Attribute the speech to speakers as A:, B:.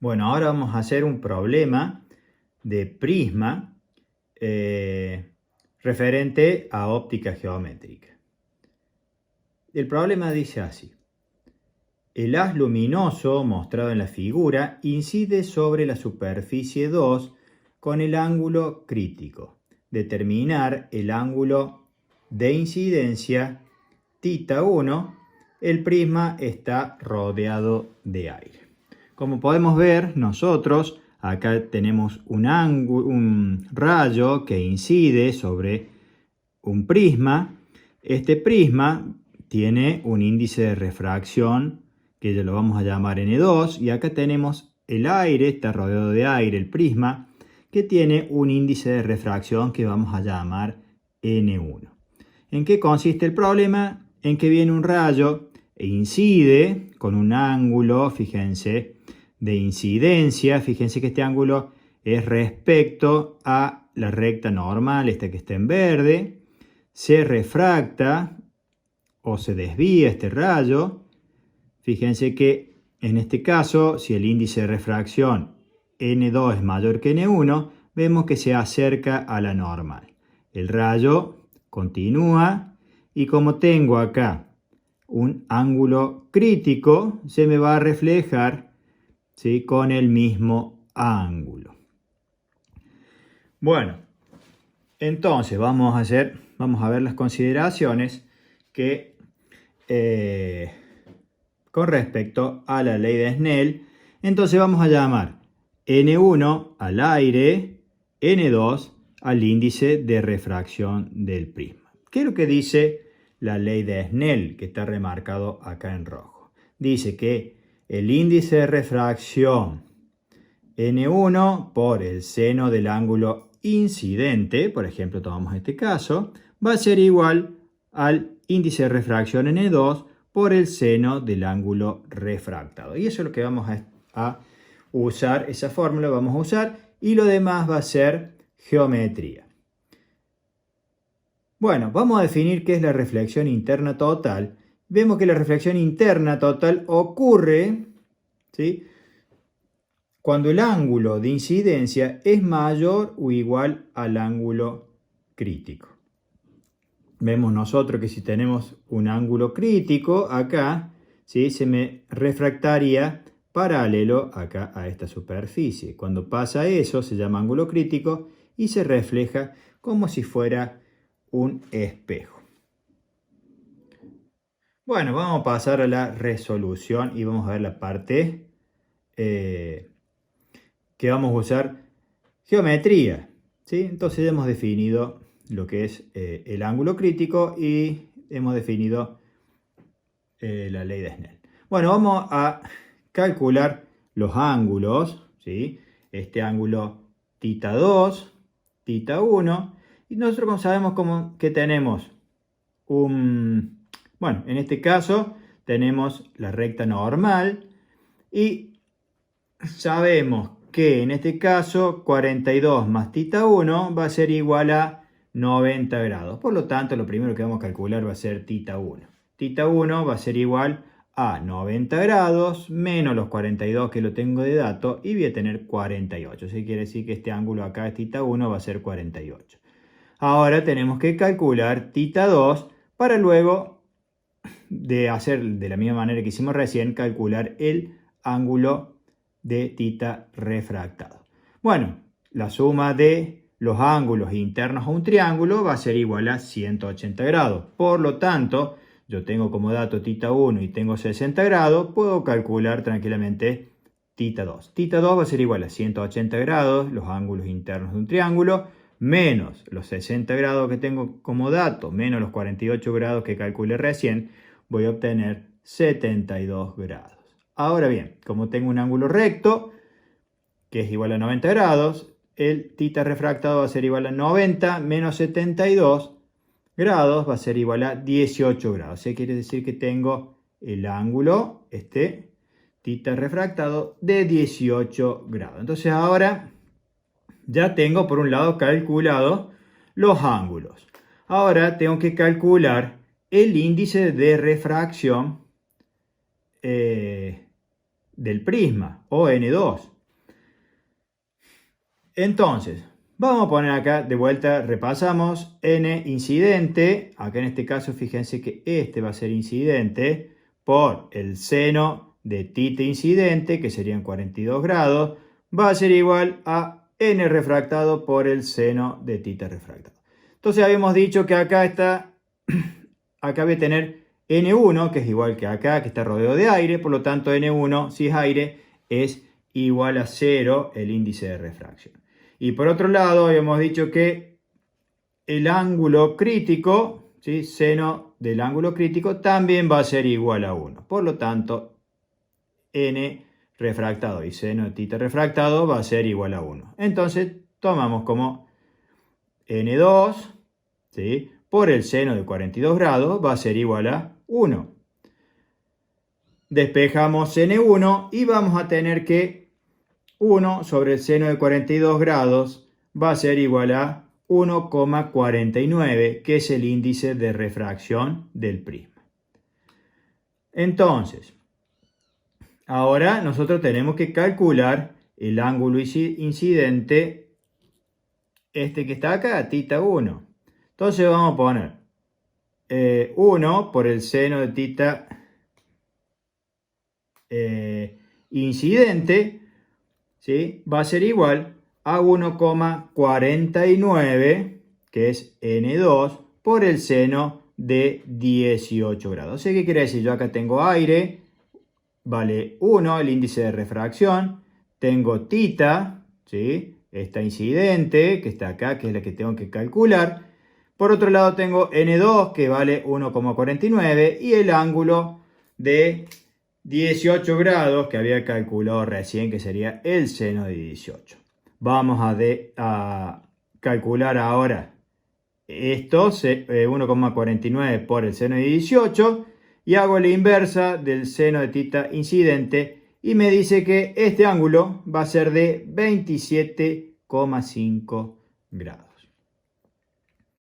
A: Bueno, ahora vamos a hacer un problema de prisma referente a óptica geométrica. El problema dice así. El haz luminoso mostrado en la figura incide sobre la superficie 2 con el ángulo crítico. Determinar el ángulo de incidencia θ1. El prisma está rodeado de aire. Como podemos ver, nosotros acá tenemos un rayo que incide sobre un prisma. Este prisma tiene un índice de refracción que ya lo vamos a llamar N2, y acá tenemos el aire, está rodeado de aire el prisma, que tiene un índice de refracción que vamos a llamar N1. ¿En qué consiste el problema? En que viene un rayo e incide con un ángulo, fíjense, de incidencia. Fíjense que este ángulo es respecto a la recta normal, esta que está en verde. Se refracta o se desvía este rayo. Fíjense que en este caso, si el índice de refracción N2 es mayor que N1, vemos que se acerca a la normal. El rayo continúa y como tengo acá un ángulo crítico, se me va a reflejar, ¿sí?, con el mismo ángulo. Bueno, entonces vamos a ver las consideraciones que con respecto a la ley de Snell. Entonces vamos a llamar N1 al aire, N2 al índice de refracción del prisma. ¿Qué es lo que dice la ley de Snell, que está remarcado acá en rojo? Dice que el índice de refracción N1 por el seno del ángulo incidente, por ejemplo tomamos este caso, va a ser igual al índice de refracción N2 por el seno del ángulo refractado. Y eso es lo que vamos a usar, esa fórmula vamos a usar, y lo demás va a ser geometría. Bueno, vamos a definir qué es la reflexión interna total. Vemos que la reflexión interna total ocurre, ¿sí?, cuando el ángulo de incidencia es mayor o igual al ángulo crítico. Vemos nosotros que si tenemos un ángulo crítico acá, ¿sí?, se me refractaría paralelo acá a esta superficie. Cuando pasa eso se llama ángulo crítico y se refleja como si fuera un espejo. Bueno, vamos a pasar a la resolución y vamos a ver la parte que vamos a usar geometría, ¿sí? Entonces hemos definido lo que es el ángulo crítico y hemos definido la ley de Snell. Bueno, vamos a calcular los ángulos, ¿sí? Este ángulo θ2, θ1, y nosotros como sabemos que tenemos bueno, en este caso tenemos la recta normal y sabemos que en este caso 42 más θ1 va a ser igual a 90 grados. Por lo tanto, lo primero que vamos a calcular va a ser θ1. θ1 va a ser igual a 90 grados menos los 42 que lo tengo de dato y voy a tener 48. Eso quiere decir que este ángulo acá de θ1 va a ser 48. Ahora tenemos que calcular θ2 para luego de hacer de la misma manera que hicimos recién, calcular el ángulo de θ refractado. Bueno, la suma de los ángulos internos a un triángulo va a ser igual a 180 grados. Por lo tanto, yo tengo como dato θ1 y tengo 60 grados, puedo calcular tranquilamente θ2. θ2 va a ser igual a 180 grados, los ángulos internos de un triángulo, menos los 60 grados que tengo como dato, menos los 48 grados que calculé recién, voy a obtener 72 grados. Ahora bien, como tengo un ángulo recto, que es igual a 90 grados, el θ refractado va a ser igual a 90 menos 72 grados, va a ser igual a 18 grados. Eso quiere decir que tengo el ángulo, θ refractado, de 18 grados. Entonces ahora ya tengo por un lado calculado los ángulos. Ahora tengo que calcular el índice de refracción del prisma, o N2. Entonces, vamos a poner acá de vuelta, repasamos N incidente. Acá en este caso, fíjense que este va a ser incidente por el seno de θ incidente, que serían 42 grados, va a ser igual a N refractado por el seno de θ refractado. Entonces habíamos dicho que acá está, acá voy a tener N1, que es igual que acá, que está rodeado de aire, por lo tanto N1, si es aire, es igual a 0 el índice de refracción. Y por otro lado, habíamos dicho que el ángulo crítico, ¿sí? Seno del ángulo crítico, también va a ser igual a 1. Por lo tanto, N refractado y seno de θ refractado va a ser igual a 1. Entonces, tomamos como N2, ¿sí? Por el seno de 42 grados va a ser igual a 1. Despejamos N1 y vamos a tener que 1 sobre el seno de 42 grados va a ser igual a 1,49, que es el índice de refracción del prisma. Entonces, ahora nosotros tenemos que calcular el ángulo incidente, este que está acá, θ1. Entonces vamos a poner 1 por el seno de θ incidente, ¿sí? Va a ser igual a 1,49, que es N2, por el seno de 18 grados. ¿Qué quiere decir? Yo acá tengo aire, vale 1, el índice de refracción. Tengo θ, ¿sí? Esta incidente, que está acá, que es la que tengo que calcular. Por otro lado tengo N2, que vale 1,49, y el ángulo de 18 grados que había calculado recién, que sería el seno de 18. Vamos a calcular ahora esto, 1,49 por el seno de 18, y hago la inversa del seno de θ incidente y me dice que este ángulo va a ser de 27,5 grados.